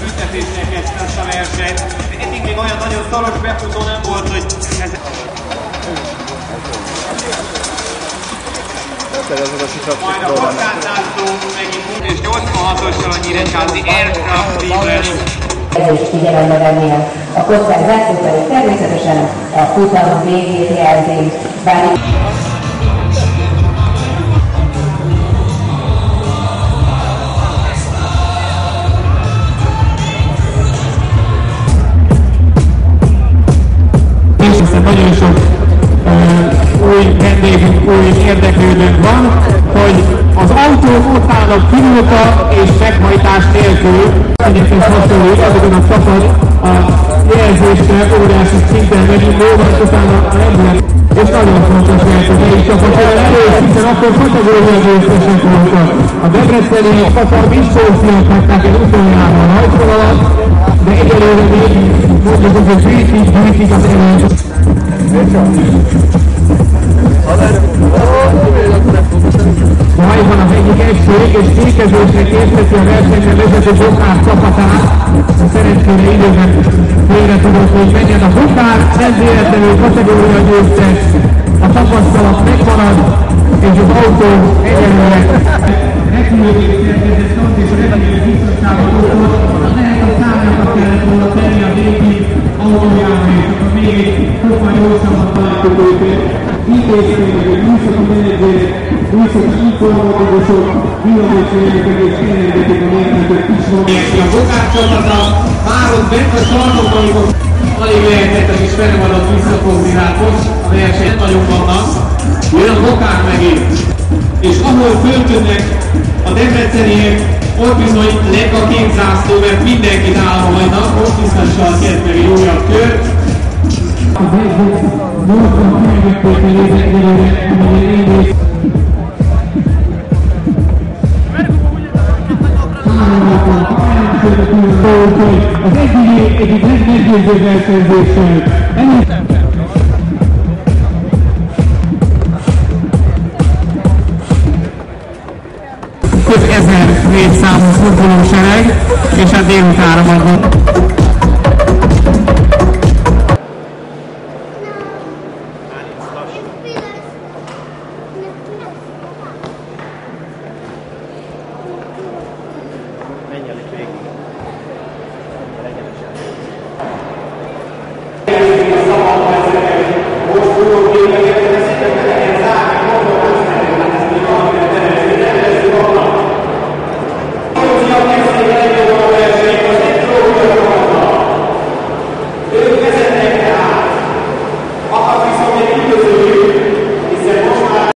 büntetéseket ezt a versenyt. Eddig még olyan nagyon szoros befutó nem volt, hogy ez... Majd a kockázátszó megint és 86-ossal a Nyíregyházi Aircraft Team. Ez is figyelembe venni a kockázatot, pedig természetesen a futam végét jelzi. Nagyon sok új vendégünk, új érdeklődőnk van, hogy az autók utána kilóta és meghajtás nélkül egyébként hasonlít, azokon a csapat a jelzésre óriási szinten megindul, majd utána a rendben, és nagyon fontos lehet az egyik csapatról előtt, hiszen akkor kategória győztesek voltak. A debreceni csapat Miskolciak kapták egy utoljára a rajtvonalat, de egyelőre még mondjuk, hogy gyűjtik az előtt. Majban az egyik esők és fékezősre készíti a versenyre vezető Bokár csapatát. A szerencsére időben félre tudott, hogy menjen a Bokár, ez véletlenül kategória győztes. A tapasztalat megmarad, és az autó egyelőre repülőgép szerkezett szont és repülő biztonságot okoz, az lehet a számlákat kellett volna tenni a végig autójára, és akkor még egy sokkal gyorsabban találtuk őket. Intézmények, hogy műszaki menedzserek, műszaki informatizmusok, villamosmérnökök és energetik a mérnökök is van. A Bokár csapata már ott bent a sarkokban, amikor alig lehetettek és fele maradt visszafogni rá, most a versenyt nagyon vannak. Jön a Bokár megint. És ahol föltönnek a debreceniek, ott bizony leg a két zászló, mert mindenkit állva hagynak, most biztosan kezd meg egy újabb kör. Az egyik módon megvették el egyelőre, amely indít. Az egyik legmeggyőzőbb versenyzéssel. Több ezer létszámú szurkolósereg, és hát délutánra van. Ők